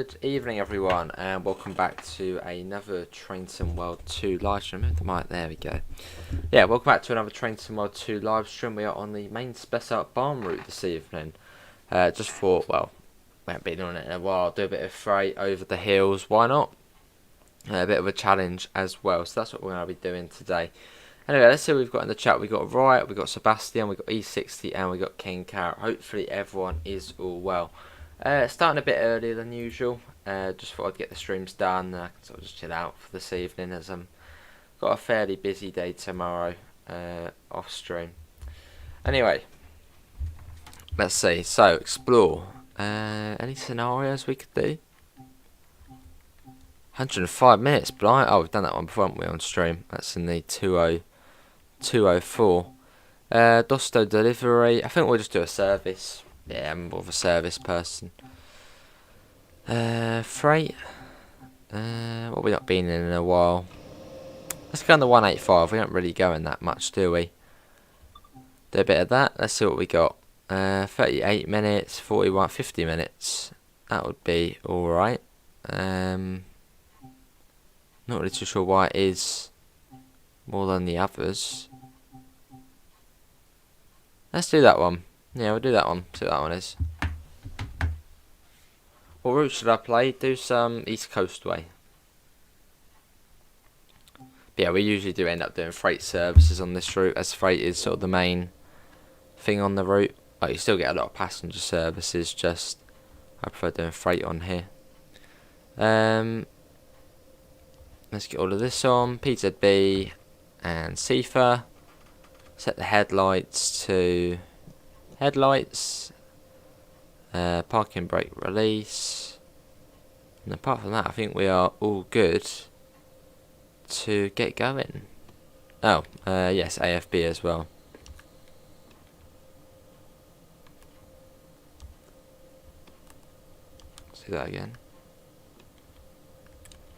Good evening everyone and welcome back to another Train Sim World 2 live stream. There we go. Yeah, welcome back to another Train Sim World 2 live stream. We are on the main Spessart Bahn route this evening. Just thought, well, we haven't been on it in a while, do a bit of freight over the hills, why not? A bit of a challenge as well, so that's what we're going to be doing today. Anyway, let's see what we've got in the chat. We've got Riot, we've got Sebastian, we've got E60 and we've got King Carrot. Hopefully everyone is all well. Starting a bit earlier than usual. Just thought I'd get the streams done and I can sort of just chill out for this evening as I've got a fairly busy day tomorrow off stream. Anyway, let's see. So, explore. Any scenarios we could do? 105 minutes, blind. Oh, we've done that one before, haven't we, on stream? That's in the 204. Dosto delivery. I think we'll just do a service. Yeah, I'm more of a service person. Freight. What we not been in a while. Let's go on the 185. We don't really go in that much, do we? Do a bit of that. Let's see what we got. 38 minutes, 41, 50 minutes. That would be alright. Not really too sure why it is more than the others. Let's do that one. Yeah, we'll do that one. See what that one is. What route should I play? Do some East Coast way. But yeah, we usually do end up doing freight services on this route, as freight is sort of the main thing on the route. Like, you still get a lot of passenger services, just I prefer doing freight on here. Let's get all of this on. PZB and CIFA. Set the headlights to headlights. Parking brake release. And apart from that, I think we are all good to get going. Oh, yes, AFB as well. Let's do that again.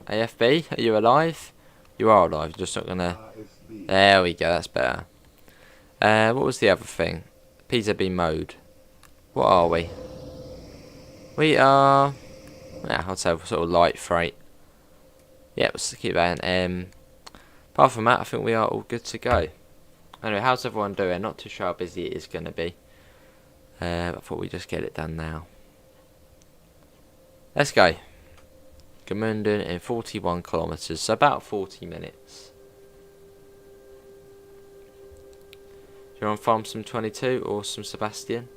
AFB, are you alive? You are alive, you're just not gonna... There we go, that's better. What was the other thing? PZB mode. What are we? We are... yeah, I'd say sort of light freight. Yeah, let's keep that in. Apart from that, I think we are all good to go. Anyway, how's everyone doing? Not too sure how busy it is going to be. I thought we'd just get it done now. Let's go. Gemünden in 41 kilometres, so about 40 minutes. You're on Farm Sim 22 or some Sebastian?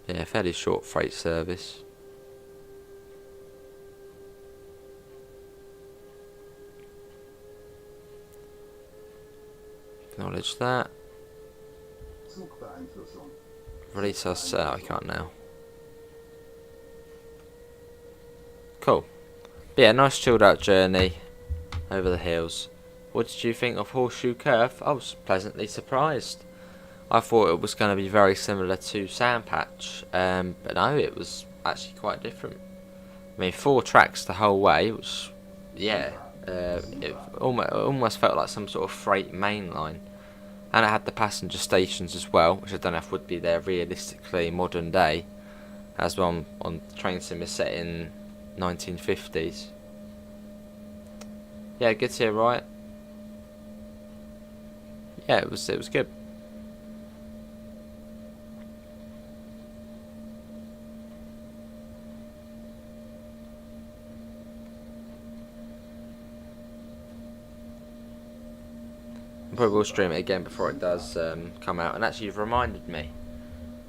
Yeah, fairly short freight service. Acknowledge that. Release us. I can't now. Cool. But yeah, nice chilled out journey over the hills. What did you think of Horseshoe Curve? I was pleasantly surprised. I thought it was going to be very similar to Sandpatch, but no, it was actually quite different. I mean, 4 tracks the whole way, which, yeah, it almost felt like some sort of freight main line. And it had the passenger stations as well, which I don't know if would be there realistically modern day, as well on Train Sim is set in 1950s. Yeah, good to hear, right? Yeah, it was good. I probably will stream it again before it does come out. And actually, you've reminded me.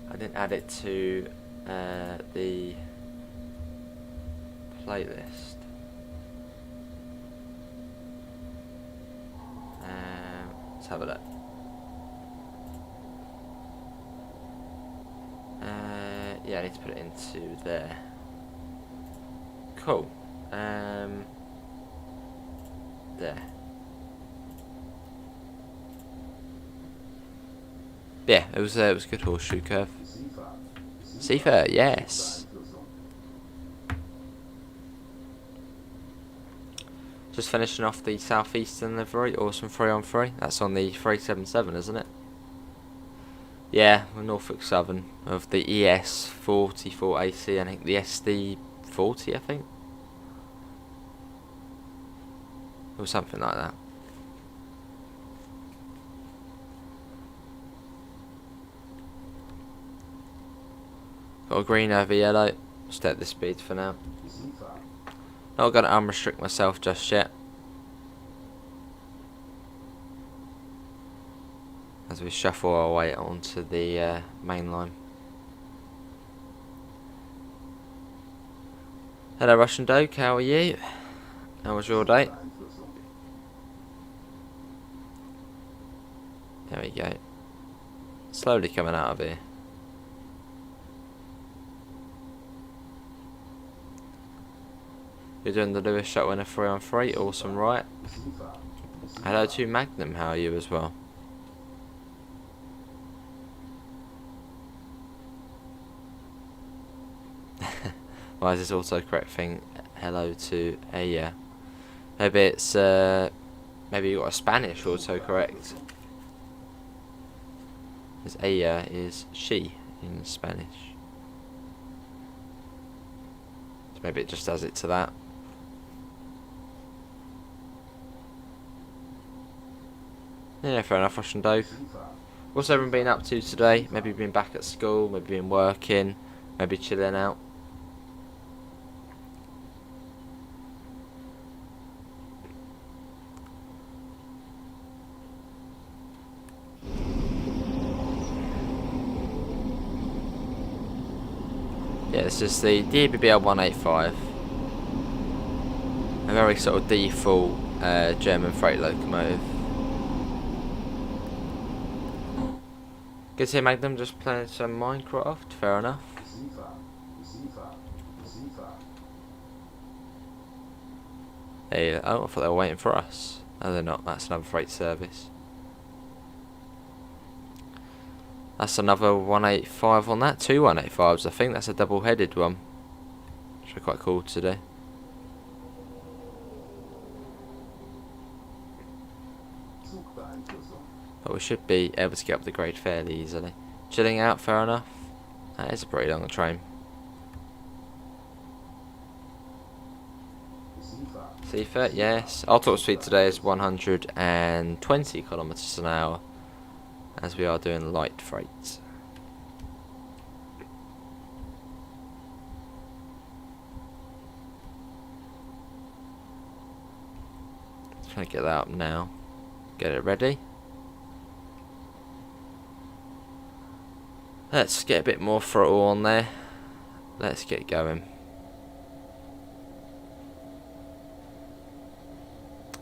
I didn't add it to the playlist. Let's have a look. Yeah, I need to put it into there. Cool. There. Yeah, it was good Horseshoe Curve. CIFA, yes. Just finishing off the southeastern livery, awesome 3 on 3. That's on the 377, isn't it? Yeah, Norfolk Southern of the ES44 AC. I think the SD40, I think, or something like that. Got a green over yellow. Stay at this speed for now. Not going to unrestrict myself just yet, as we shuffle our way onto the main line. Hello Russian Doke, how are you? How was your day? There we go. Slowly coming out of here. You're doing the Lewis shot winner 3 on 3, awesome, right? Hello to Magnum, how are you as well? Why is this autocorrect thing? Hello to Aya. Maybe it's maybe you got a Spanish autocorrect. Because Aya is she in Spanish. So maybe it just does it to that. Yeah, fair enough, Russian Dope. What's everyone been up to today? Maybe been back at school, maybe been working, maybe chilling out. Yeah, this is the DBBL 185. A very sort of default German freight locomotive. Good to hear Magnum just playing some Minecraft, fair enough. Hey, oh, I thought they were waiting for us. No, they're not, that's another freight service. That's another 185 on that, 2 185s I think, that's a double-headed one. Which are quite cool today. But we should be able to get up the grade fairly easily. Chilling out, fair enough. That is a pretty long train. Seafert, yes. Our top speed today is 120 kilometers an hour, as we are doing light freight. Just trying to get that up now. Get it ready. Let's get a bit more throttle on there. Let's get going.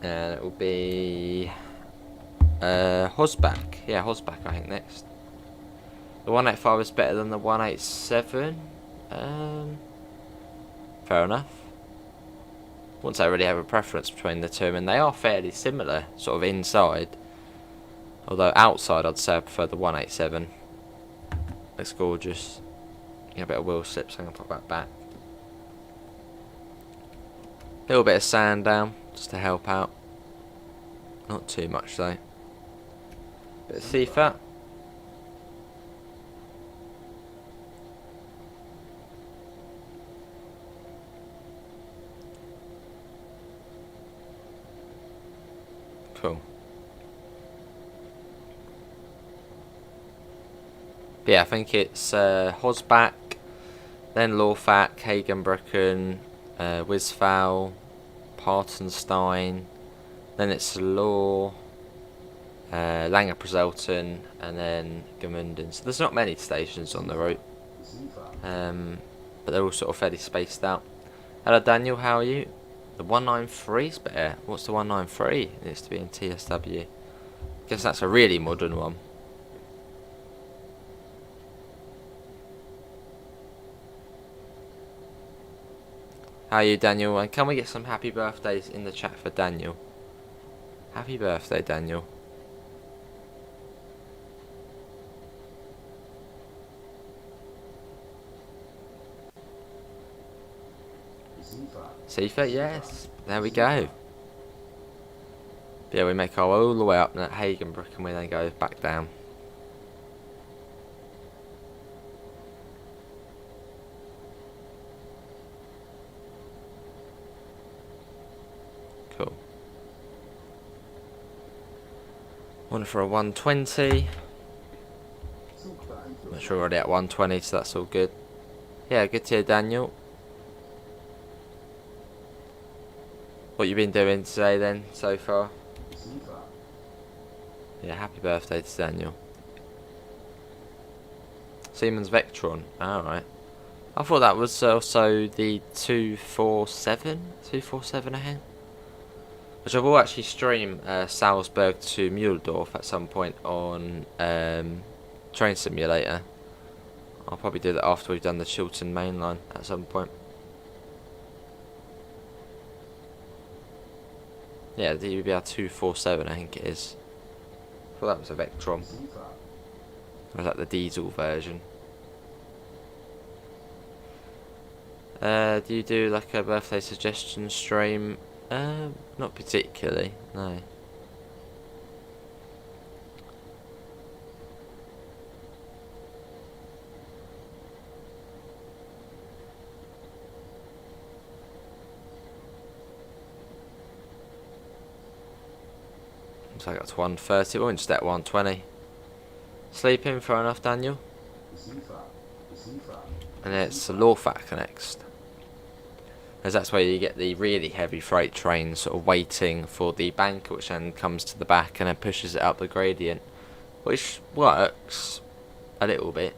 And it will be Hosbach. Yeah, Hosbach I think next. The 185 is better than the 187. Fair enough. Wouldn't say I really have a preference between the two, and they are fairly similar, sort of inside. Although outside I'd say I prefer the 187. Looks gorgeous. Get a bit of wheel slip, so I'm going to pop that back. A little bit of sand down, just to help out. Not too much though. Bit of sea fat. Cool. But yeah, I think it's Hosbach, then Lorfak, Hagenbrücken, Wisfau, Partenstein, then it's Law, Langerprezelten, and then Gemünden. So there's not many stations on the route, but they're all sort of fairly spaced out. Hello Daniel, how are you? The 193 is better. What's the 193? It needs to be in TSW. Guess that's a really modern one. How are you, Daniel? And can we get some happy birthdays in the chat for Daniel? Happy birthday, Daniel. Seafert, yes. There we go. But yeah, we make our way all the way up at Hagenbrück and we then go back down. One for a 120. Not sure, already at 120, so that's all good. Yeah, good to hear, Daniel. What you been doing today then, so far? Yeah, happy birthday to Daniel. Siemens Vectron, alright. I thought that was also the 247 ahead. Which I will actually stream Salzburg to Mühldorf at some point on Train Simulator. I'll probably do that after we've done the Chiltern main line at some point. Yeah, the DBR 247 I think it is. I thought that was a Vectron. Or is that the diesel version? Do you do like a birthday suggestion stream? Not particularly, no. So I got to 130, we're just at 120. Sleeping, fair enough, Daniel. And then it's Lorfak next. As that's where you get the really heavy freight train sort of waiting for the banker, which then comes to the back and then pushes it up the gradient, which works a little bit.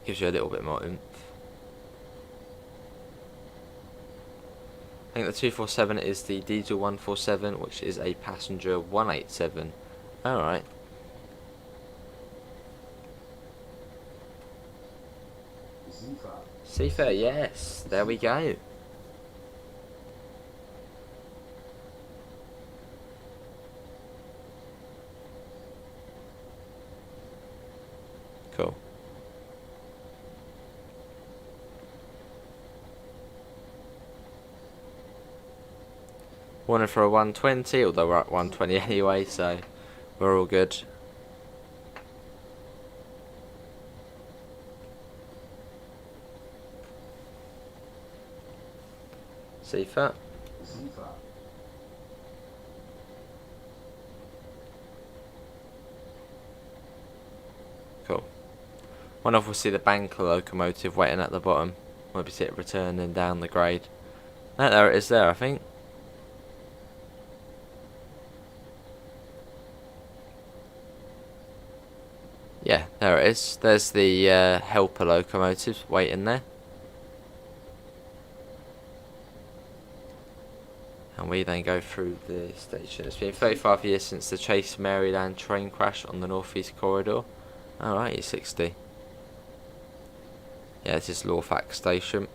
Gives you a little bit more oomph. I think the 247 is the diesel 147, which is a passenger 187. Alright. Seafair, yes, there we go. Cool. Wanted for a 120, although we're at 120 anyway, so we're all good. Seafair. Cool. Wonder if we'll see the banker locomotive waiting at the bottom. Might be it returning down the grade. No, there it is there, I think. Yeah, there it is. There's the helper locomotives waiting there. And we then go through the station. It's been 35 years since the Chase Maryland train crash on the Northeast Corridor. Alright, you're 60. Yeah, this is Lorfak Station.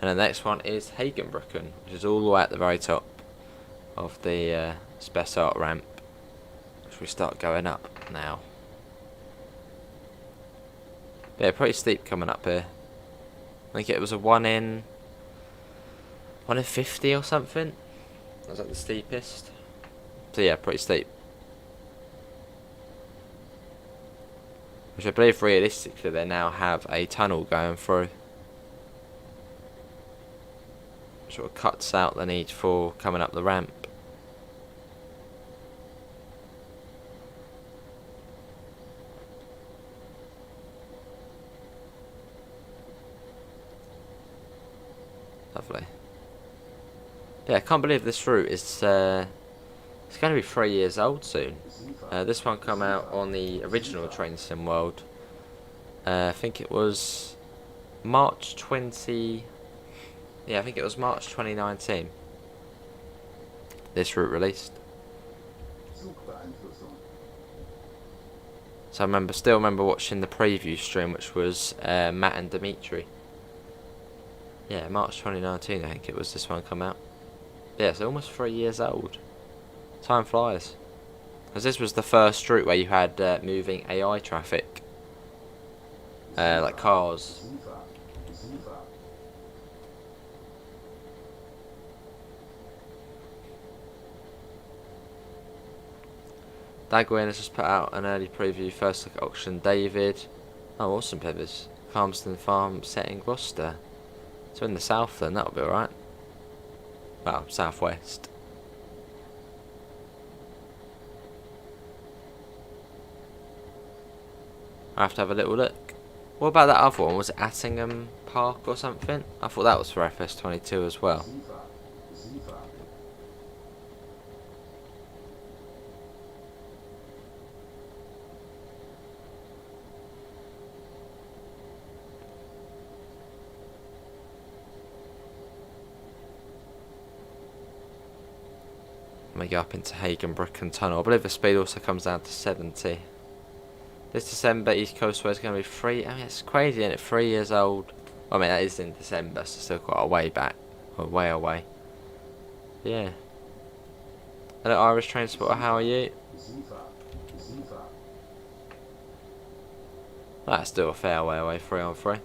And the next one is Hagenbrücken, which is all the way at the very top of the Spessart ramp, which we start going up now. Yeah, pretty steep coming up here. I think it was a 1 in 50 or something. That was like the steepest. So yeah, pretty steep. Which I believe realistically they now have a tunnel going through. Sort of cuts out the need for coming up the ramp. Lovely. Yeah, I can't believe this route is it's going to be 3 years old soon. This one came out on the original Train Sim World. I think it was March 20. Yeah, I think it was March 2019. This route released. So I still remember watching the preview stream, which was Matt and Dimitri. Yeah, March 2019 I think it was this one come out. Yeah, it's almost 3 years old. Time flies. Because this was the first route where you had moving AI traffic. Like cars. Dagwin has just put out an early preview, first look at Auction David. Oh, awesome, Pivers. Calmston Farm set in Gloucester. So in the south then, that'll be alright. Well, southwest. I have to have a little look. What about that other one? Was it Attingham Park or something? I thought that was for FS22 as well. Let me go up into Hagenbrook and Tunnel. I believe the speed also comes down to 70. This December, East Coast Way is going to be free. I mean, it's crazy, isn't it? 3 years old. I mean, that is in December, so still quite a way back. Or way away. Yeah. Hello, Irish Transporter, how are you? That's still a fair way away, 3 on 3.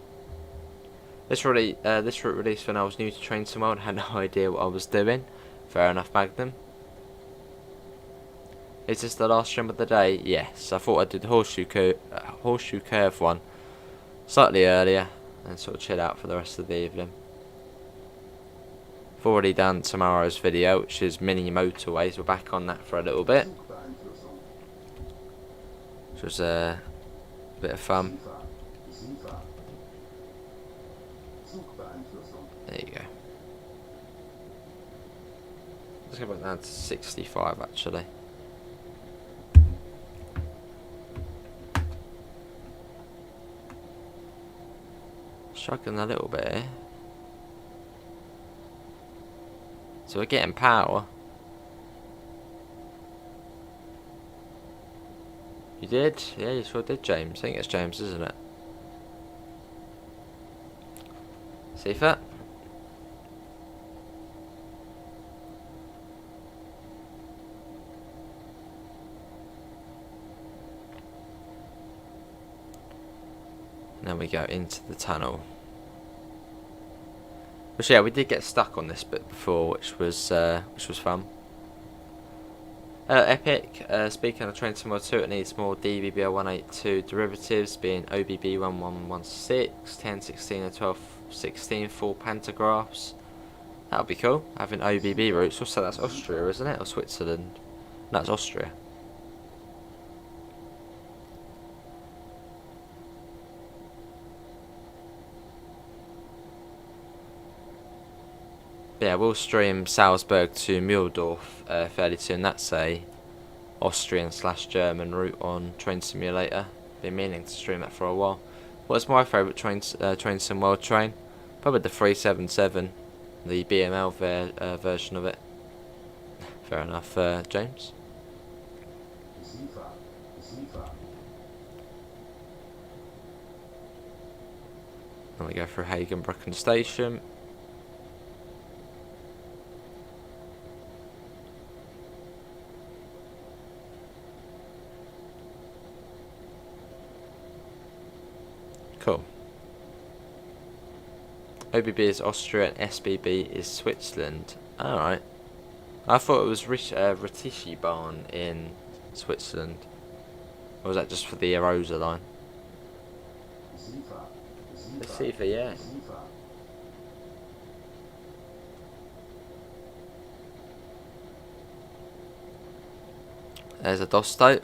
This route released when I was new to Train Sim World, had no idea what I was doing. Fair enough, Magnum. Is this the last stream of the day? Yes. I thought I'd do the horseshoe curve one slightly earlier and sort of chill out for the rest of the evening. I've already done tomorrow's video, which is mini motorways. We're back on that for a little bit, which was a bit of fun. There you go. Let's go back down to 65 actually. Struggling a little bit here. So we're getting power. You did? Yeah, you sure did, James. I think it's James, isn't it? See that? And then we go into the tunnel. But yeah, we did get stuck on this bit before, which was fun. Epic. Speaking of Train Sim World 2, it needs more DBBL 182 derivatives, being OBB 1116, 1016, and 1216 full pantographs. That would be cool. Having OBB routes. Also, that's Austria, isn't it, or Switzerland? No, it's Austria. Yeah, we'll stream Salzburg to Muhldorf fairly soon. That's a Austrian/German route on Train Simulator. Been meaning to stream that for a while. What's my favourite Train Sim World train? Probably the 377, the BML version of it. Fair enough, James. Then we go through Hagenbrook Station. Cool. OBB is Austria and SBB is Switzerland. Alright. I thought it was Bahn in Switzerland. Or was that just for the Arosa line? The Sifa, yeah. There's a Dosto.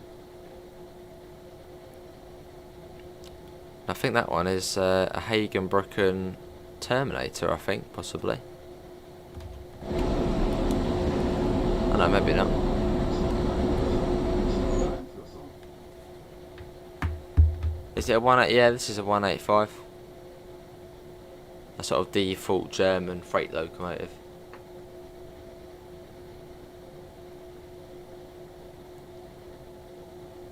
I think that one is a Hagenbrook Terminator, I think, possibly. Oh no, maybe not. Is it a 180? Yeah, this is a 185. A sort of default German freight locomotive.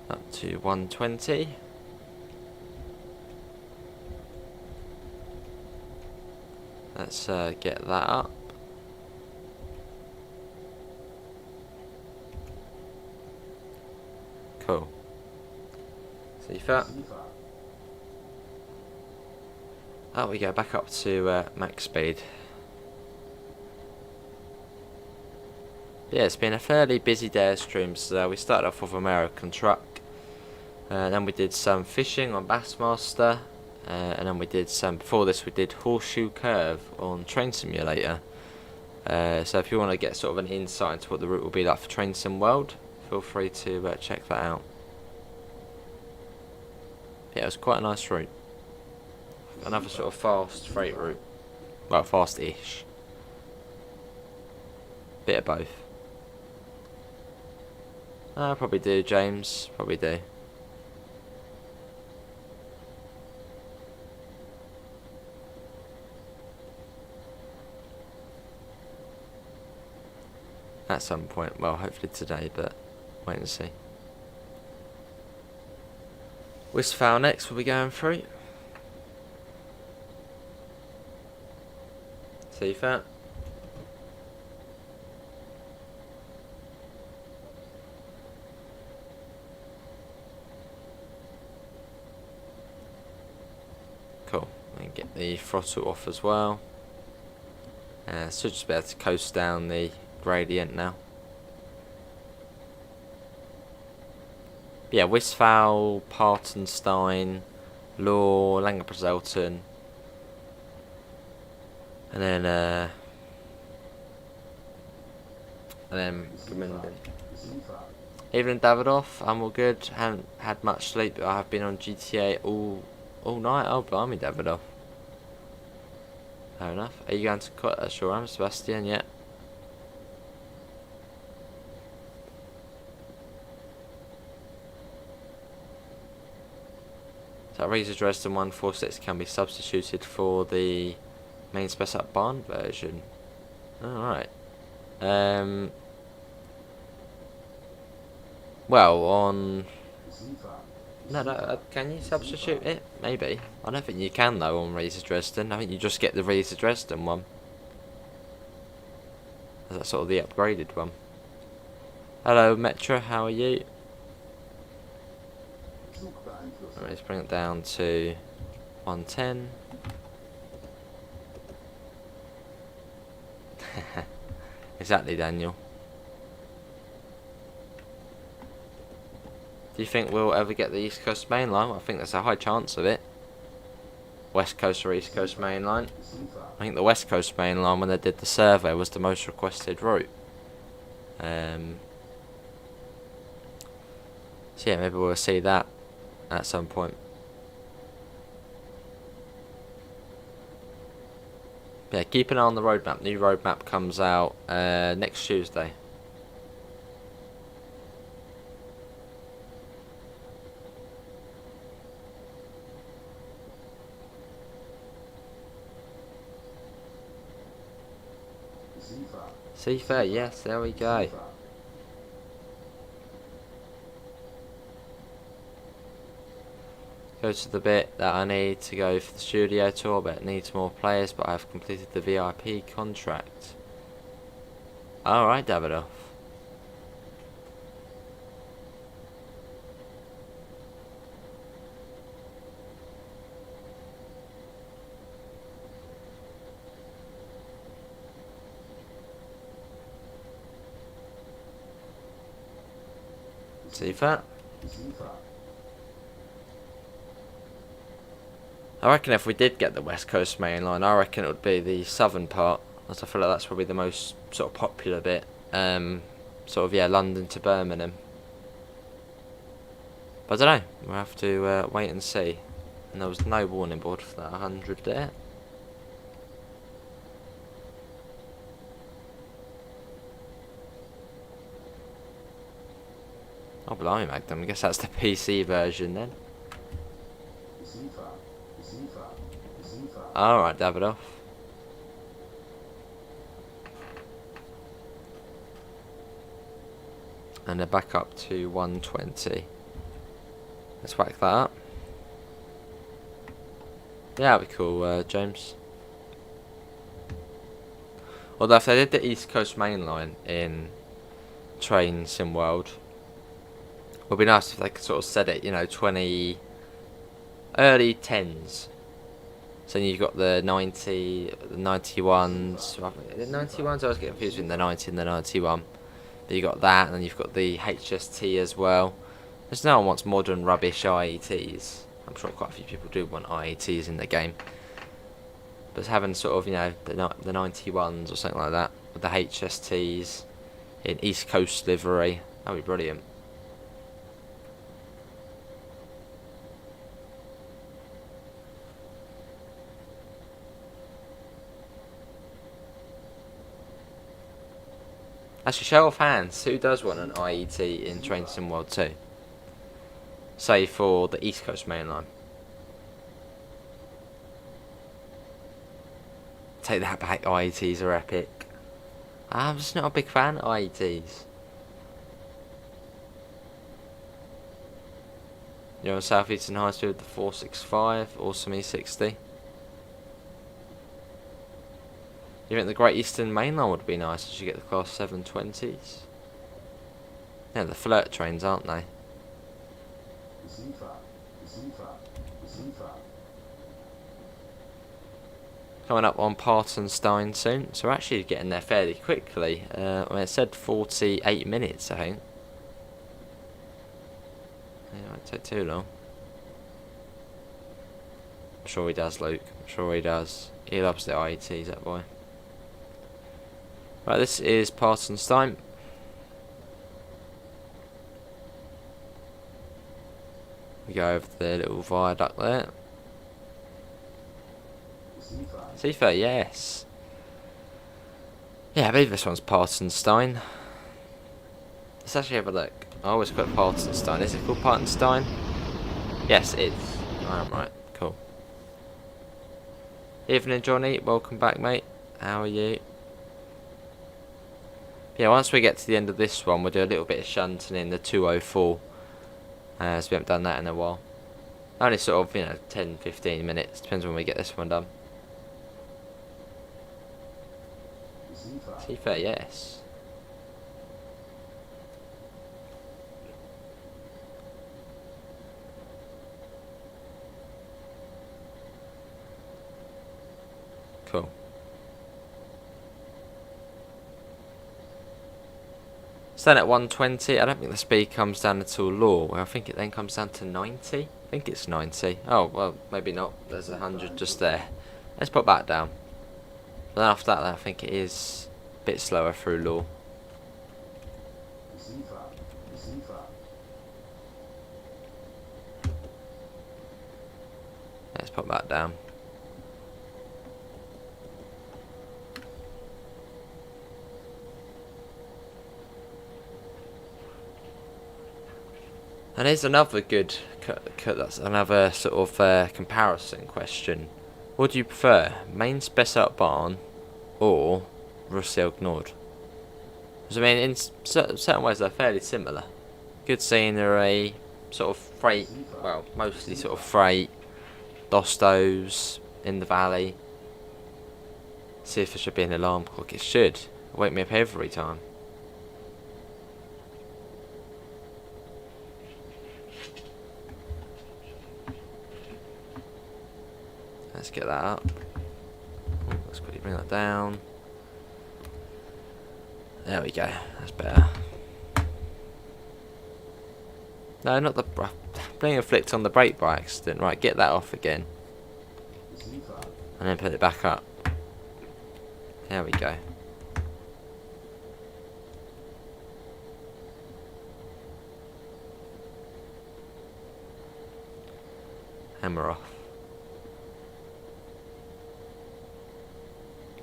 Up to 120. Let's get that up. Cool. See that? Oh, we go back up to max speed. Yeah, it's been a fairly busy day of streams. We started off with American Truck. Then we did some fishing on Bassmaster. and then we did some, before this we did Horseshoe Curve on Train Simulator. So if you want to get sort of an insight into what the route will be like for Train Sim World, feel free to check that out. Yeah, it was quite a nice route. Another sort of fast freight route. Well, fast-ish. Bit of both. Probably do, James. Probably do. At some point. Well, hopefully today, but wait and see. Westphal next we'll be going through. Seafert. Cool. And get the throttle off as well. Should just be able to coast down the gradient now. Yeah, Westphal, Partenstein, Law, Langenprezelten, and then Gmunden. Evening Davidoff, I'm all good. Haven't had much sleep, but I have been on GTA all night. Oh, blimey, Davidoff. Fair enough. Are you going to cut? Sure, I'm Sebastian. Yeah. So Razor Dresden 146 can be substituted for the main Spessart Bahn version. Alright. Well, on... No, can you substitute it? Maybe. I don't think you can though on Razor Dresden. I think you just get the Razor Dresden one. That's sort of the upgraded one. Hello Metra, how are you? Right, let's bring it down to 110. Exactly, Daniel. Do you think we'll ever get the East Coast Main Line? I think there's a high chance of it. West Coast or East Coast Main Line. I think the West Coast Main Line, when they did the survey, was the most requested route. So yeah, maybe we'll see that at some point. Yeah, keep an eye on the roadmap. New roadmap comes out next Tuesday. Seafair, yes, there we go. Go to the bit that I need to go for the studio tour, but it needs more players, but I've completed the VIP contract. Alright, Davidoff. Seafair. I reckon if we did get the West Coast Main Line, I reckon it would be the southern part, as I feel like that's probably the most sort of popular bit. Sort of, yeah, London to Birmingham. But I don't know, we'll have to wait and see. And there was no warning board for that 100 there. Oh, blimey, Magnum, I guess that's the PC version then. Alright, Davidoff. And they're back up to 120. Let's whack that up. Yeah, that'd be cool, James. Although if they did the East Coast Main Line in Train Sim World, it would be nice if they could sort of set it, you know, early 10s. So you've got the 90, the 91s. The 91s, I was getting confused between the 90 and the 91. But you got that, and then you've got the HST as well. There's no one wants modern rubbish IETs. I'm sure quite a few people do want IATs in the game. But having sort of, you know, the 91s or something like that, with the HSTs in East Coast livery, that'd be brilliant. Actually, show of hands, who does want an IET in Train Sim World 2? Say for the East Coast main line. Take that back, IETs are epic. I'm just not a big fan of IETs. You know, South Eastern High Speed with the 465, awesome E60. You think the Great Eastern Main Line would be nice as you get the Class 720s? Yeah, the flirt trains, aren't they? Coming up on Partenstein soon, so we're actually getting there fairly quickly. I mean, it said 48 minutes, I think. Yeah, it won't take too long. I'm sure he does, Luke. I'm sure he does. He loves the IETs, that boy. Right, this is Partenstein. We go over the little viaduct there. Seafair, yes. Yeah, I believe this one's Partenstein. Let's actually have a look. I always put Partenstein. Is it called Partenstein? Yes, it is. I'm right. Cool. Evening, Johnny. Welcome back, mate. How are you? Yeah, once we get to the end of this one, we'll do a little bit of shunting in the 204. As we haven't done that in a while. Only sort of, you know, 10-15 minutes. Depends when we get this one done. Seafair, yes. Cool. Stand at 120. I don't think the speed comes down until law. I think it then comes down to 90. I think it's 90. Oh, well, maybe not. There's 100 just there. Let's put that down. But then after that, I think it is a bit slower through law. Let's put that down. And here's another good, that's another sort of comparison question. What do you prefer, main Spessart Bahn or Russelg Nord? Because I mean, in certain ways they're fairly similar. Good scenery, sort of freight, well, mostly sort of freight, dostos in the valley. See if there should be an alarm clock. It should wake me up every time. Let's get that up. Let's quickly bring that down. There we go. That's better. No, not the... Bling and flicked on the brake by accident. Right, get that off again. And then put it back up. There we go. Hammer off.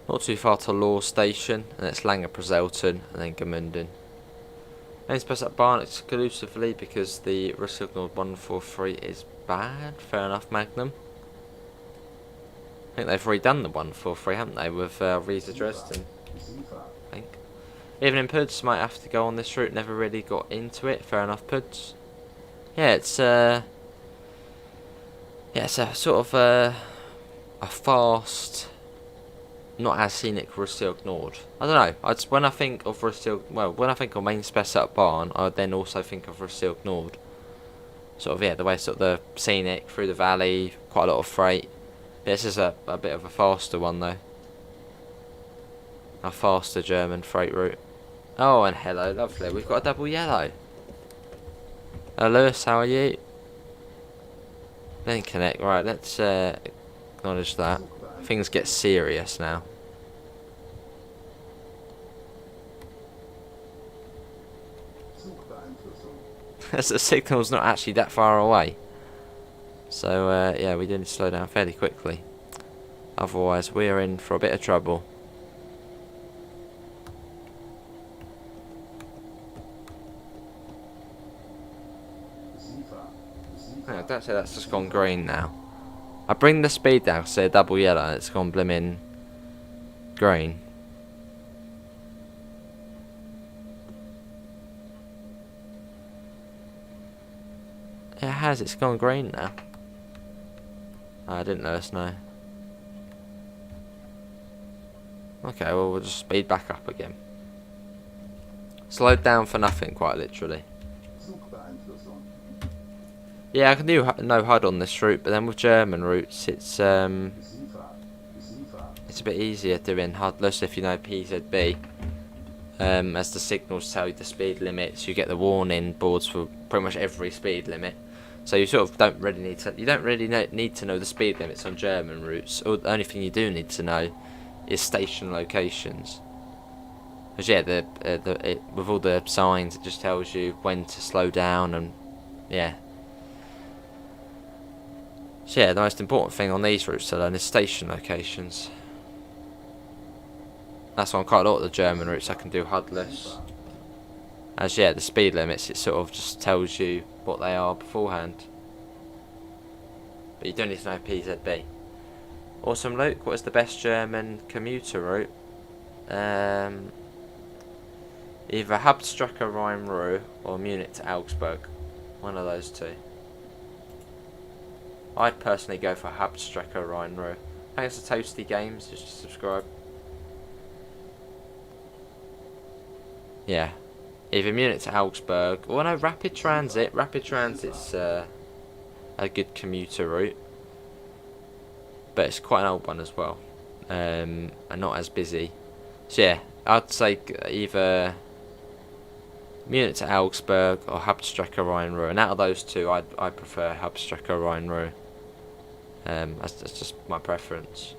Not too far to Law Station, and it's Langer-Prezelten, and then Gemunden. Main Spessart Bahn exclusively because the Russelg Nord 143 is bad. Fair enough, Magnum. I think they've redone the 143, haven't they, with Riesa Dresden, I think. Even in Puds, might have to go on this route, never really got into it. Fair enough, Puds. Yeah, it's a sort of a fast, not as scenic Russelg Nord. I don't know. When I think of when I think of main Spessart Bahn, I would then also think of Russelg Nord. Sort of, yeah, the way sort of the scenic through the valley, quite a lot of freight. This is a bit of a faster one though. A faster German freight route. Oh, and hello, lovely. We've got a double yellow. Hello, Lewis, how are you? Then connect. Right, let's acknowledge that. Things get serious now. As the signal's not actually that far away. So, yeah, we do need to slow down fairly quickly. Otherwise, we're in for a bit of trouble. Oh, don't say that's just gone green now. I bring the speed down, say double yellow, and it's gone blimmin' green. It has, it's gone green now. Oh, I didn't notice, no. Okay, well, we'll just speed back up again. Slowed down for nothing, quite literally. Yeah, I can do no HUD on this route, but then with German routes, it's a bit easier doing HUDless if you know PZB. As the signals tell you the speed limits, you get the warning boards for pretty much every speed limit. So you sort of don't really need to know the speed limits on German routes. Or the only thing you do need to know is station locations. Because yeah, with all the signs, it just tells you when to slow down and yeah. So yeah, the most important thing on these routes to learn is station locations. That's on quite a lot of the German routes I can do HUDless. As yeah, the speed limits, it sort of just tells you what they are beforehand. But you don't need to know PZB. Awesome, Luke. What is the best German commuter route? Either Hauptstrecke Rhein-Ruhr or Munich to Augsburg. One of those two. I'd personally go for Hauptstrecke Rhein-Ruhr. Thanks to Toasty Games, just subscribe. Yeah. Either Munich to Augsburg, or no, Rapid Transit. Rapid Transit's a good commuter route. But it's quite an old one as well. And not as busy. So yeah, I'd say either Munich to Augsburg or Hauptstrecke Rhein-Ruhr. And out of those two, I prefer Hauptstrecke Rhein-Ruhr. That's just my preference.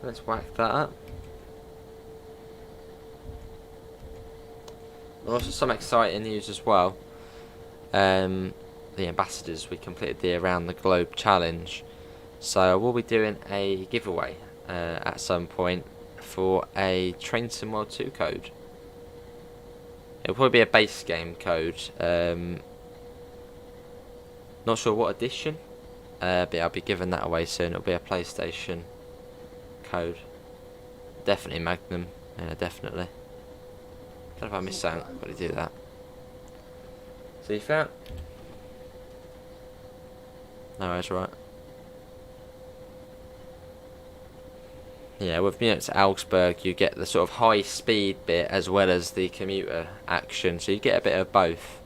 Let's whack that up. Also some exciting news as well. The ambassadors, we completed the Around the Globe challenge. So we'll be doing a giveaway at some point for a Train Sim World 2 code. It'll probably be a base game code. Not sure what edition, but I'll be giving that away soon. It'll be a PlayStation code. Definitely Magnum. Yeah, definitely. I don't know if I missed something. I've got to do that. See that? No, that's right. Yeah, with Munich to Augsburg, you get the sort of high speed bit as well as the commuter action, so you get a bit of both.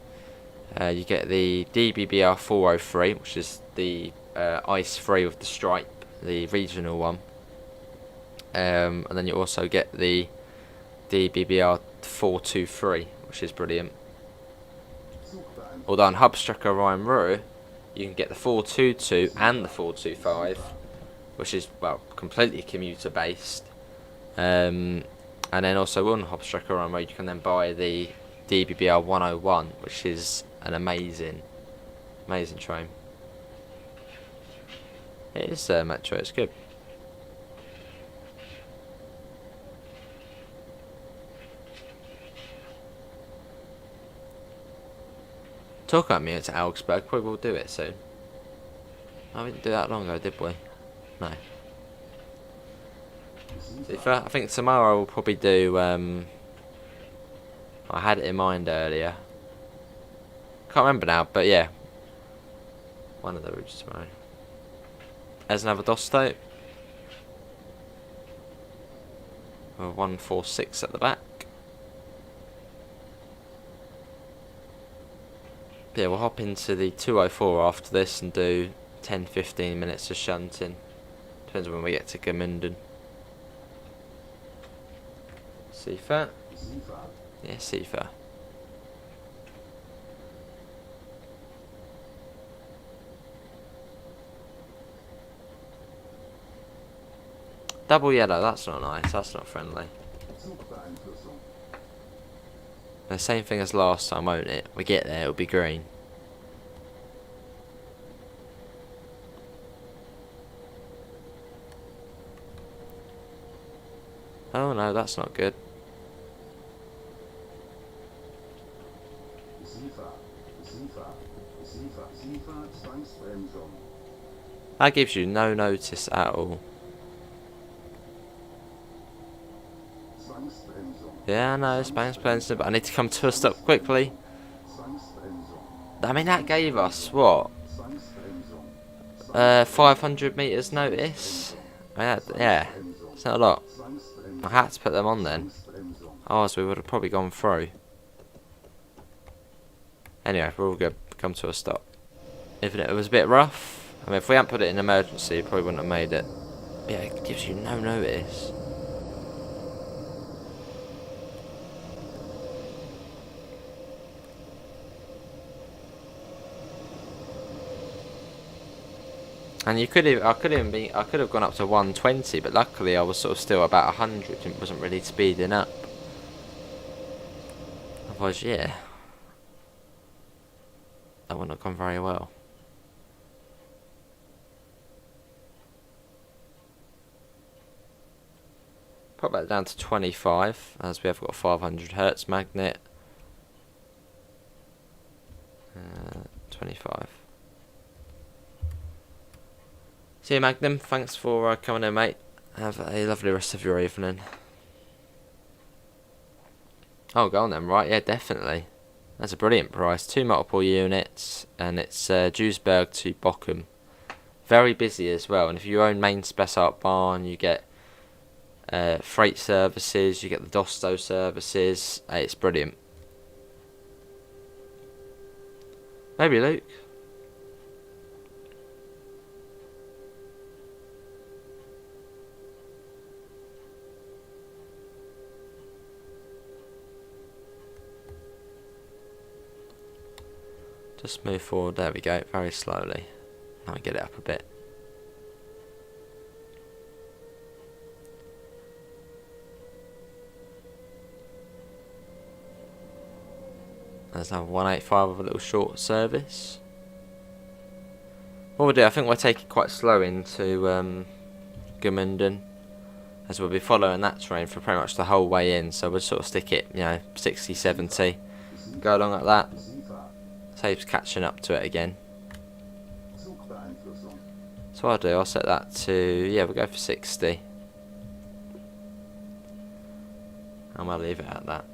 You get the DBBR 403, which is the ice free with the stripe, the regional one. And then you also get the DBBR 423, which is brilliant. Although on Hauptstrecke Rhein-Ruhr, you can get the 422 and the 425, which is, well, completely commuter based. And then also on Hauptstrecke Rhein-Ruhr, you can then buy the DBBR 101, which is an amazing train. It is Metro, it's good. Talk about me to Augsburg, probably we'll do it soon. I didn't do that long ago, did we? No. I think tomorrow we'll probably do, I had it in mind earlier. Can't remember now, but yeah. One of the routes tomorrow. There's another Dosto. With 146 at the back. Yeah, we'll hop into the 204 after this and do 10-15 minutes of shunting. Depends on when we get to Gemünden. See that? Yeah, Sifa. Double yellow, that's not nice, that's not friendly. The same thing as last time, won't it? We get there, it'll be green. Oh no, that's not good. That gives you no notice at all. Yeah, I know, Zwangsbremsung, but I need to come to a stop quickly. I mean, that gave us, what? 500 metres notice? Yeah, it's not a lot. I had to put them on then. Otherwise we would have probably gone through. Anyway, we're all good. Come to a stop. Even if it was a bit rough, I mean, if we hadn't put it in emergency, it probably wouldn't have made it. Yeah, it gives you no notice. And I could have gone up to 120, but luckily I was sort of still about 100 and wasn't really speeding up. Otherwise, yeah, that wouldn't have gone very well. Put that down to 25, as we have got a 500 Hertz magnet. 25. See you, Magnum. Thanks for coming in, mate. Have a lovely rest of your evening. Oh, go on then, right? Yeah, definitely. That's a brilliant price. 2 multiple units, and it's Duisburg to Bochum. Very busy as well. And if you own main Spessart Bahn, you get freight services, you get the Dosto services. It's brilliant. Maybe Luke. Just move forward, there we go, very slowly. Now we get it up a bit. There's another 185 with a little short service. What we'll do, I think we'll take it quite slow into Gemünden, as we'll be following that train for pretty much the whole way in, so we'll sort of stick it, 60, 70, go along like that. Saves catching up to it again. So what I'll do, I'll set that to, yeah, we'll go for 60. And we'll leave it at that.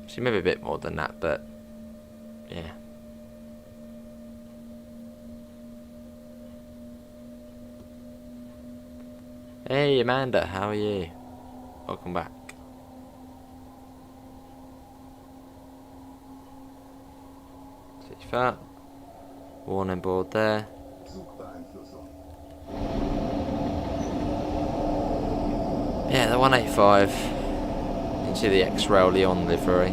See, maybe a bit more than that, but yeah. Hey Amanda, how are you? Welcome back. That warning board there. Yeah, the 185. You can see the X-Rail Lyon livery.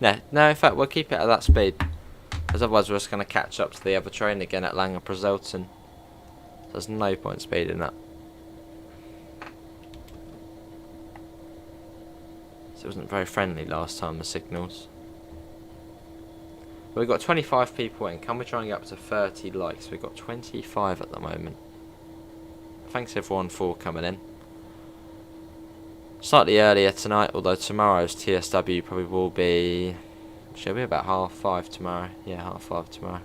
No, in fact we'll keep it at that speed, as otherwise we're just going to catch up to the other train again at Lange Prezelten. There's no point speeding up. So it wasn't very friendly last time, the signals. But we've got 25 people in. Can we try and get up to 30 likes? We've got 25 at the moment. Thanks everyone for coming in. Slightly earlier tonight, although tomorrow's TSW probably will be... Should be about 5:30 tomorrow. Yeah, 5:30 tomorrow.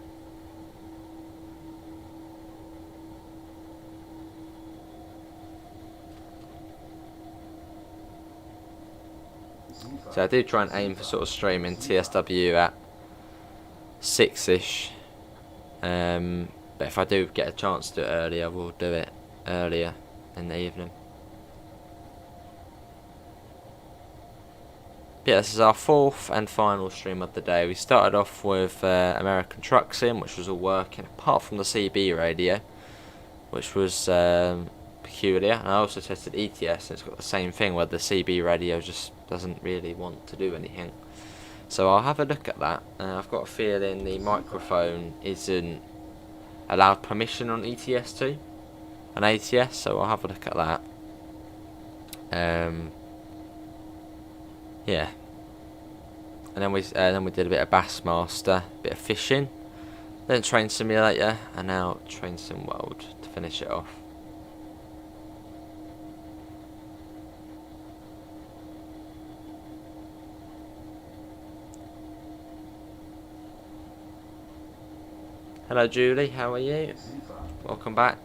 So I do try and aim for sort of streaming TSW at 6ish. But if I do get a chance to do it earlier, I will do it earlier in the evening. Yeah, this is our fourth and final stream of the day. We started off with American Truck Sim, which was all working, apart from the CB radio, which was peculiar. And I also tested ETS, and it's got the same thing where the CB radio just doesn't really want to do anything. So I'll have a look at that. I've got a feeling the microphone isn't allowed permission on ETS too, and ATS, so I'll have a look at that. Yeah. And then we did a bit of Bassmaster, a bit of fishing, then Train Simulator, and now Train Sim World to finish it off. Hello Julie, how are you? Welcome back.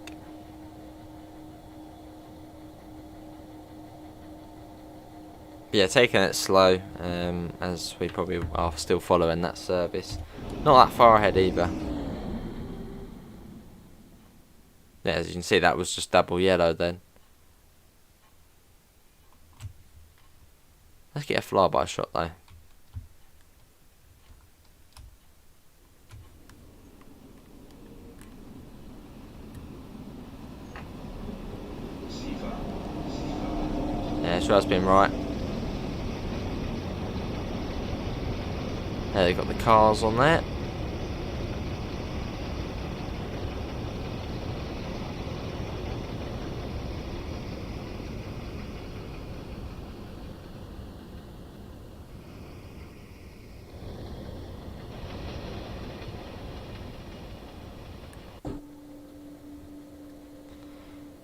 Yeah, taking it slow, as we probably are still following that service. Not that far ahead either. Yeah, as you can see, that was just double yellow then. Let's get a flyby shot though. Yeah, sure has been right. Yeah, they've got the cars on there.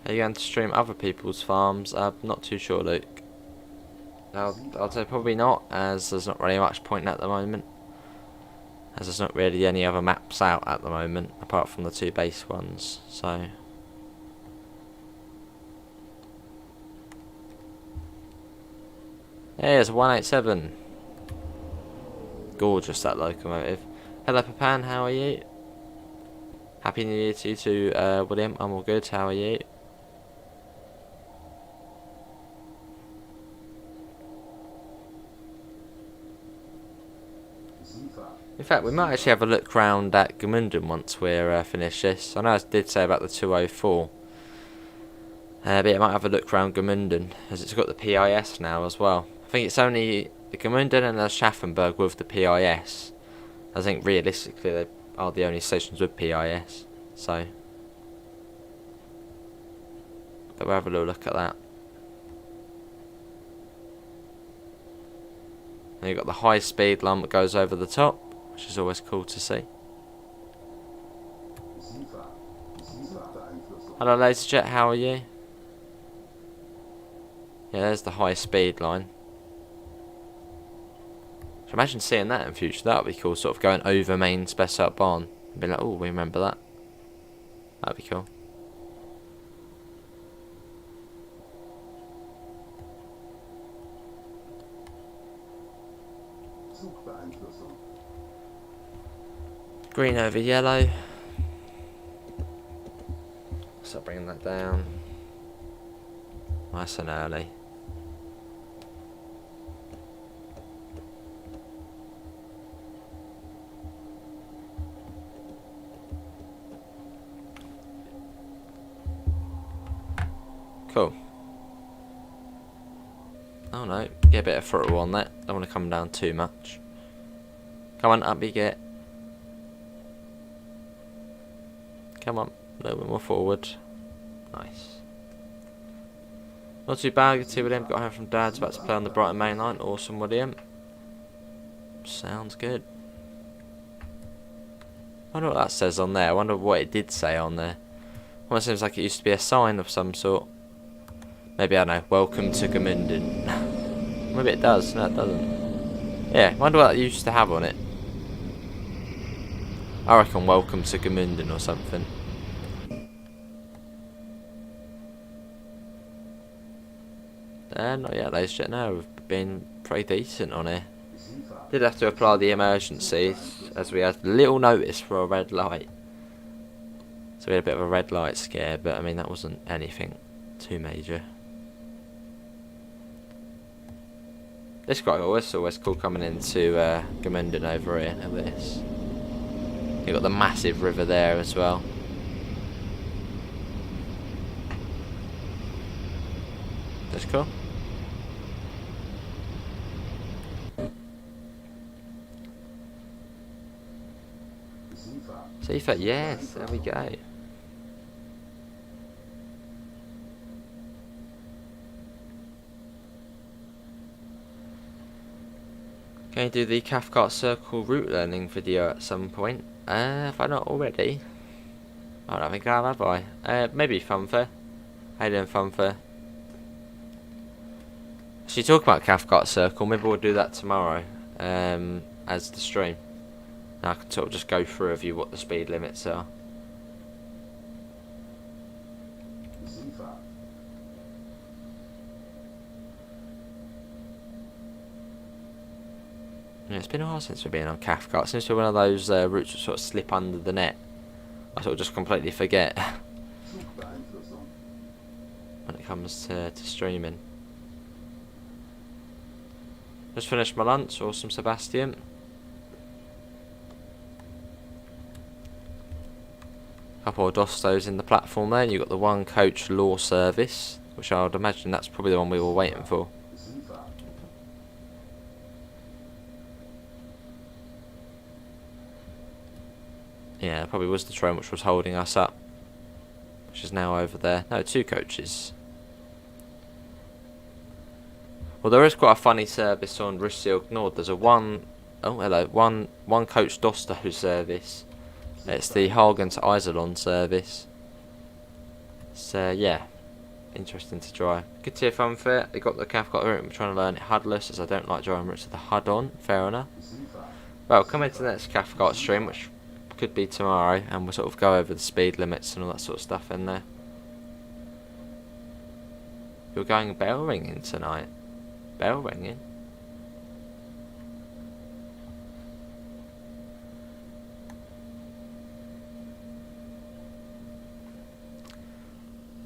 Are you going to stream other people's farms? I'm not too sure, Luke. I'd say probably not, as there's not really much point at the moment. As there's not really any other maps out at the moment, apart from the two base ones, so... There's a 187. Gorgeous, that locomotive. Hello Papan, how are you? Happy New Year to you too, William. I'm all good, how are you? In fact, we might actually have a look round at Gmunden once we're finished this. I know I did say about the 204. But yeah, I might have a look round Gmunden, as it's got the PIS now as well. I think it's only the Gmunden and the Schaffenburg with the PIS. I think realistically they are the only stations with PIS. So, but we'll have a little look at that. And you've got the high speed line that goes over the top, which is always cool to see. Hello Laserjet, how are you? Yeah, there's the high speed line. So imagine seeing that in future, that would be cool, sort of going over main Spessart Bahn. And be like, oh, we remember that. That'd be cool. Green over yellow. So bringing that down. Nice and early. Cool. Oh no, get a bit of throttle on that. Don't want to come down too much. Come on, up you get. Come on, a little bit more forward. Nice. Not too bad, good to see William. Got home from Dad's, about to play on the Brighton main line. Awesome, William. Sounds good. I wonder what that says on there. I wonder what it did say on there. Almost seems like it used to be a sign of some sort. Maybe, I don't know, welcome to Gmunden. Maybe it does, no it doesn't. Yeah, I wonder what that used to have on it. I reckon welcome to Gmunden or something. Not yet, ladies and gentlemen. We've been pretty decent on here. Did have to apply the emergency, as we had little notice for a red light. So we had a bit of a red light scare, but I mean that wasn't anything too major. This guy always cool coming into Gemünden over here. Look at this. You've got the massive river there as well. That's cool. Seaford, yes, there we go. Can you do the Cathcart Circle route learning video at some point? If I not already. I don't think I have I? Maybe Funfair. How you doing, Funfair? Actually, talk about Cathcart Circle, maybe we'll do that tomorrow as the stream. Now I can sort of just go through with you what the speed limits are. Yeah, it's been a while since we've been on Cathcart. It seems to be one of those routes that sort of slip under the net. I sort of just completely forget when it comes to streaming. Just finished my lunch, awesome Sebastian. Couple of Dostos in the platform there. You've got the one coach law service, which I would imagine that's probably the one we were waiting for. Yeah, it probably was the train which was holding us up, which is now over there. No, two coaches. Well, there is quite a funny service on Ryseok Nord. There's a one coach Dosto service. It's the Hagen to Iserlohn service. So yeah, interesting to try. Good to hear Funfair. They got the Cathcart route. I'm trying to learn it HUDless, as I don't like driving routes with the HUD on. Fair enough. Well, come into the next Cathcart stream, which could be tomorrow, and we'll sort of go over the speed limits and all that sort of stuff in there. You're going bell ringing tonight. Bell ringing.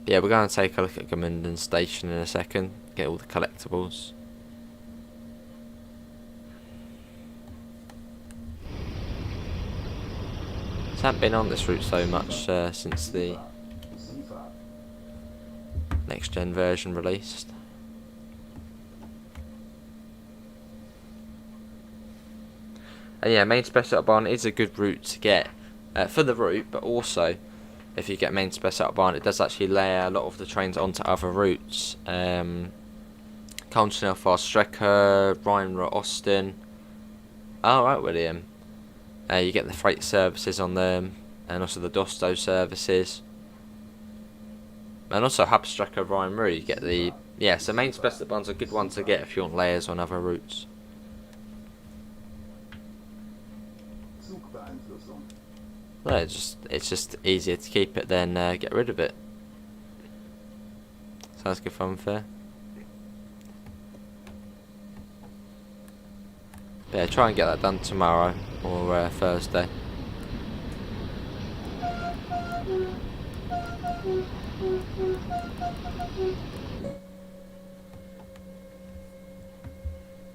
Yeah, we're going to take a look at Gemünden Station in a second. Get all the collectibles. I haven't been on this route so much since the next gen version released. And yeah, main Spessart Bahn is a good route to get for the route, but also if you get main Spessart Bahn, it does actually layer a lot of the trains onto other routes. Continental Fast Strecke, Rheinruhr Osten. Alright, William. You get the freight services on them, and also the Dosto services, and also Hauptstrecke Rheinruhr. You get the so main Spessart Bahn's a good one to get if you want layers on other routes. No, it's just easier to keep it than get rid of it. Sounds good, Funfair. Yeah, try and get that done tomorrow or Thursday.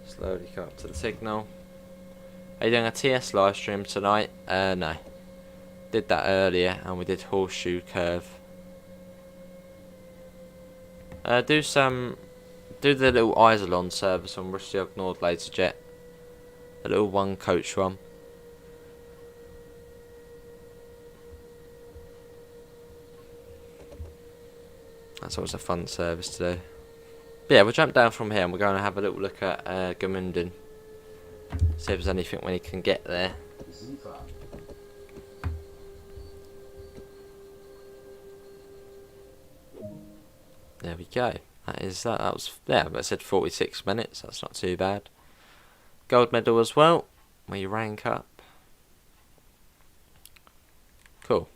Slowly come up to the signal. Are you doing a TS live stream tonight? No. Did that earlier, and we did Horseshoe Curve. Do the little Iserlohn service on Ryseok Nord later, Jet. A little one coach one. That's always a fun service to do. But yeah, we'll jump down from here and we're going to have a little look at Gemünden. See if there's anything we can get there. There we go. That is that. That was but I said 46 minutes. That's not too bad. Gold medal as well. Where you rank up. Cool.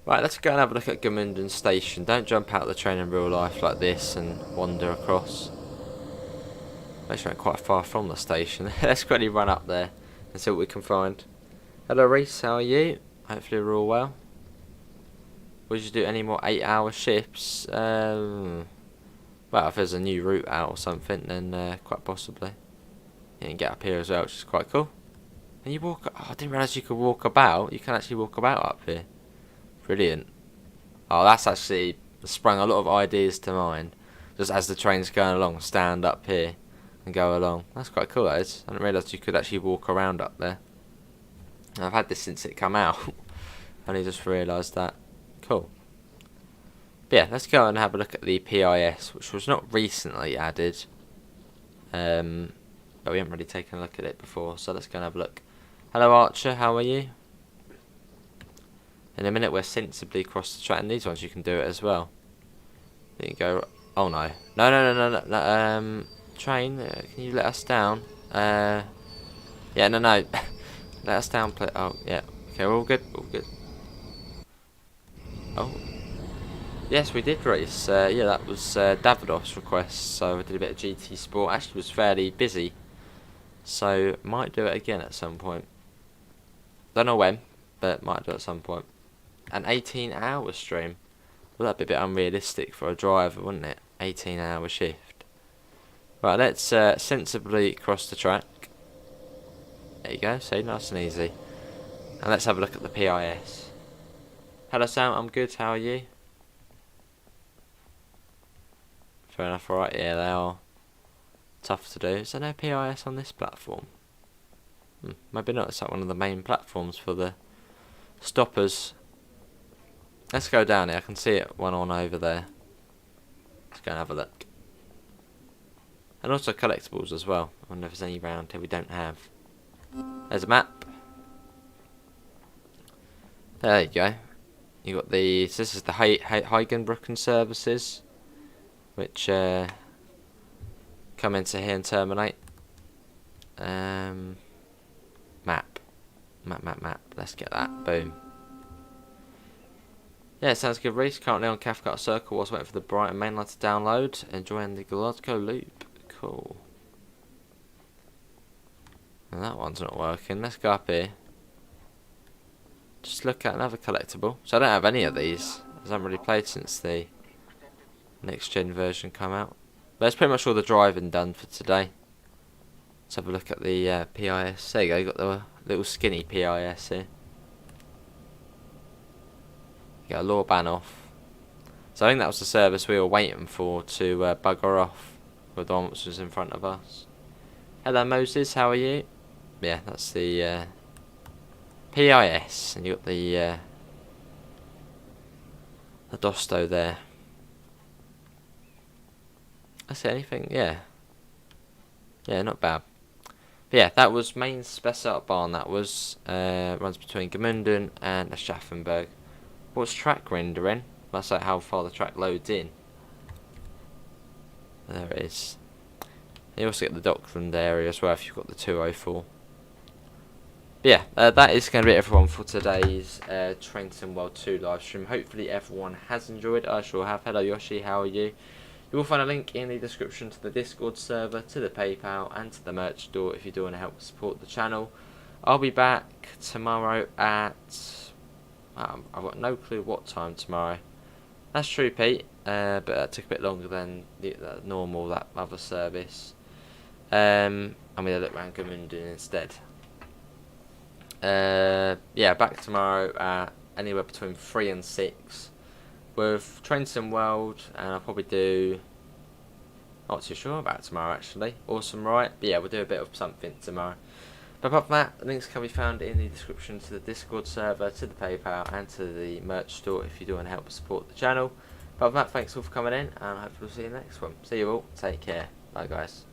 Right, let's go and have a look at Gemünden Station. Don't jump out of the train in real life like this and wander across. Actually went quite far from the station. Let's quickly run up there and see what we can find. Hello Reese, how are you? Hopefully we're all well. Would you do any more 8-hour shifts? Well, if there's a new route out or something, then quite possibly. You can get up here as well, which is quite cool. And you walk. Oh, I didn't realise you could walk about. You can actually walk about up here. Brilliant. Oh, that's actually sprung a lot of ideas to mind. Just as the train's going along, stand up here and go along. That's quite cool, that is. I didn't realise you could actually walk around up there. And I've had this since it come out. I only just realised that. Cool. But yeah, let's go and have a look at the PIS, which was not recently added. But we haven't really taken a look at it before, so let's go and have a look. Hello Archer, how are you? In a minute we're sensibly across the track, and these ones you can do it as well. There you go. Oh no. No. Train, can you let us down? Yeah, no. Let us down, please. Oh, yeah. Okay, we're all good. Oh. Yes, we did race. Yeah, that was Davidoff's request, so we did a bit of GT Sport. Actually was fairly busy, so might do it again at some point. Don't know when, but might do it at some point. An 18-hour stream. Well, that'd be a bit unrealistic for a driver, wouldn't it? 18-hour shift. Right, let's sensibly cross the track. There you go, see, nice and easy. And let's have a look at the PIS. Hello Sam, I'm good, how are you? Fair enough, alright, yeah, they are tough to do. Is there no PIS on this platform? Maybe not, it's like one of the main platforms for the stoppers. Let's go down here, I can see it one on over there. Let's go and have a look. And also collectibles as well. I wonder if there's any round here we don't have. There's a map. There you go. You got the. So this is the Heigenbrücken services, which come into here and terminate. Map. Let's get that. Boom. Yeah, sounds good. Reese currently on Cathcart Circle. Was waiting for the Brighton mainline to download. Enjoying the Glasgow loop. Cool. And that one's not working. Let's go up here. Just look at another collectible. So I don't have any of these, as I haven't really played since the next gen version come out. But that's pretty much all the driving done for today. Let's have a look at the PIS. There you go. You got the little skinny PIS here. You got a law ban off. So I think that was the service we were waiting for to bugger off with the one which was in front of us. Hello Moses, how are you? Yeah, that's the PIS, and you got the Dosto there. I see anything? Yeah, not bad. But yeah, that was main Spessart Bahn. That was runs between Gmunden and Aschaffenburg. What's track rendering? That's like how far the track loads in. There it is. You also get the Dockland area as well if you've got the 204. But yeah, that is going to be everyone for today's Trainton World 2 live stream. Hopefully everyone has enjoyed. I sure have. Hello Yoshi, how are you? You will find a link in the description to the Discord server, to the PayPal and to the merch store if you do want to help support the channel. I'll be back tomorrow at... I've got no clue what time tomorrow. That's true, Pete, but that took a bit longer than the normal, that other service. I'm going to look around Gmunden instead. Yeah, back tomorrow at anywhere between 3 and 6 with Trainton World, and I'll probably do... Not too sure about tomorrow actually. Awesome, right? But yeah, we'll do a bit of something tomorrow. But apart from that, the links can be found in the description to the Discord server, to the PayPal and to the merch store if you do want to help support the channel. Apart from that, thanks all for coming in, and hopefully we'll see you next one. See you all, take care, bye guys.